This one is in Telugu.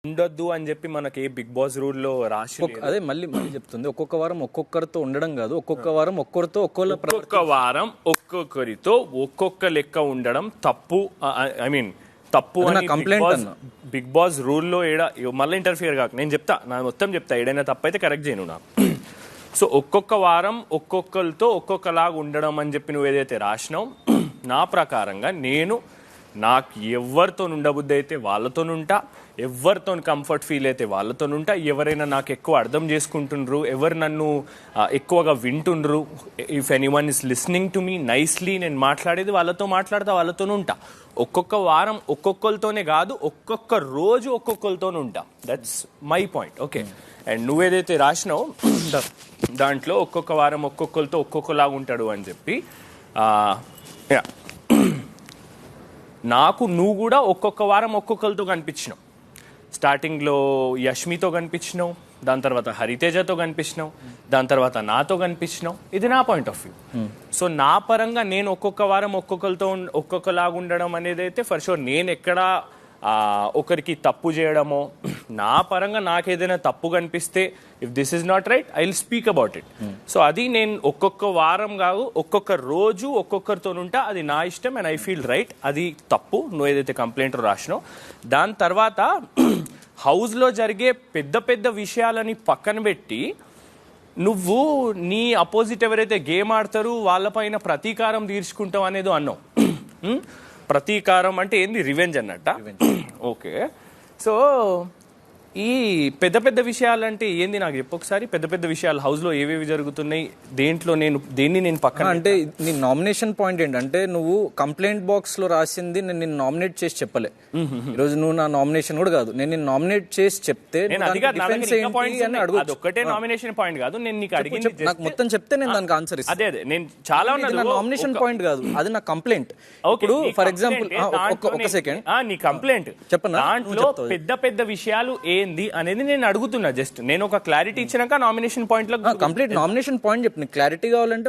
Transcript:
ఉండొద్దు అని చెప్పి మనకి ఏ బిగ్ బాస్ రూల్లో రాసి లేదు. అదే మళ్ళీ చెప్తుంది, ఒక్కొక్క వారం ఒక్కొక్కరితో ఉండడం కాదు, ఒక్కొక్క వారం ఒక్కొక్కరితో ఒక్కొక్క వారం ఒక్కొక్కరితో ఒక్కొక్క లెక్క ఉండడం తప్పు. ఐ మీన్ తప్పు అని కంప్లైంట్ బిగ్ బాస్ రూల్లో మళ్ళీ ఇంటర్ఫియర్ కాక నేను చెప్తా, నా మొత్తం చెప్తా, ఏడైనా తప్పు అయితే కరెక్ట్ చేయను నా. సో ఒక్కొక్క వారం ఒక్కొక్కరితో ఒక్కొక్కలాగా ఉండడం అని చెప్పి నువ్వు ఏదైతే రాసినావు, నా ప్రకారంగా నాకు ఎవరితో ఉండబుద్ధి అయితే వాళ్ళతోనుంటా, ఎవరితో కంఫర్ట్ ఫీల్ అయితే వాళ్ళతోనుంటా, ఎవరైనా నాకు ఎక్కువ అర్థం చేసుకుంటుండ్రు, ఎవరు నన్ను ఎక్కువగా వింటుండ్రు, if anyone is listening to me nicely, నేను మాట్లాడేది వాళ్ళతో మాట్లాడతా, వాళ్ళతోనే ఉంటా. ఒక్కొక్క వారం ఒక్కొక్కరితోనే కాదు, ఒక్కొక్క రోజు ఒక్కొక్కరితోనే ఉంటా. That's my point. Okay, and నువ్వేదైతే రాసినావు దాంట్లో ఒక్కొక్క వారం ఒక్కొక్కరితో ఒక్కొక్కలాగా ఉంటాడు అని చెప్పి, నాకు నువ్వు కూడా ఒక్కొక్క వారం ఒక్కొక్కరితో కనిపించినావు. స్టార్టింగ్లో యష్మితో కనిపించినావు, దాని తర్వాత హరితేజతో కనిపించినావు, దాని తర్వాత నాతో కనిపించినావు. ఇది నా పాయింట్ ఆఫ్ వ్యూ. సో నా పరంగా నేను ఒక్కొక్క వారం ఒక్కొక్కరితో ఒక్కొక్కలాగా ఉండడం అనేది అయితే ఫర్ షూర్, నేను ఎక్కడా ఒకరికి తప్పు చేయడమో, నా పరంగా నాకు ఏదైనా తప్పు కనిపిస్తే if this is not right I will speak about it. So అది నేను ఒక్కొక్క వారం కాదు, ఒక్కొక్క రోజు ఒక్కొక్కరితో ఉంటా, అది నా ఇష్టం అండ్ ఐ ఫీల్ రైట్. అది తప్పు నువ్వు ఏదైతే కంప్లైంట్ రాసినావు. దాని తర్వాత హౌస్లో జరిగే పెద్ద పెద్ద విషయాలని పక్కన పెట్టి నువ్వు నీ అపోజిట్ ఎవరైతే గేమ్ ఆడతారో వాళ్ళపైన ప్రతీకారం తీర్చుకుంటావు అనేది అన్నావు. ప్రతీకారం అంటే ఏంది? రివెంజ్ అన్నట్ట. ఓకే, సో ఈ పెద్ద పెద్ద విషయాలంటే ఏంది నాకు చెప్పు ఒకసారి. పెద్ద పెద్ద విషయాలు హౌస్ లో ఏవేవి జరుగుతున్నాయి, దేంట్లో నేను పక్కన అంటే నీ నామినేషన్ పాయింట్ ఏంటంటే, నువ్వు కంప్లైంట్ బాక్స్ లో రాసింది నేను నిన్ను నామినేట్ చేసి చెప్పలే. ఈ రోజు నువ్వు నా నామినేషన్ కూడా కాదు, నేను నిన్ను నామినేట్ చేసి చెప్తే ఒక్కటే నామినేషన్ పాయింట్ కాదు, నేను నీకు అడిగింది నాకు మొత్తం చెప్తే నేను దానికి ఆన్సర్ ఇస్తాను. అదే నేను చాలా నామినేషన్ పాయింట్ కాదు, అది నా కంప్లైంట్. ఇప్పుడు ఫర్ ఎగ్జాంపుల్ ఒక సెకండ్, నీ కంప్లైంట్ చెప్పనా, దాంట్లో పెద్ద పెద్ద విషయాలు ఏంది అనేది నేను అడుగుతున్నా. జస్ట్ నేను ఒక క్లారిటీ ఇచ్చినాక నామినేషన్ పాయింట్ లో కంప్లీట్ నామినేషన్ పాయింట్ చెప్పిన క్లారిటీ కావాలంటే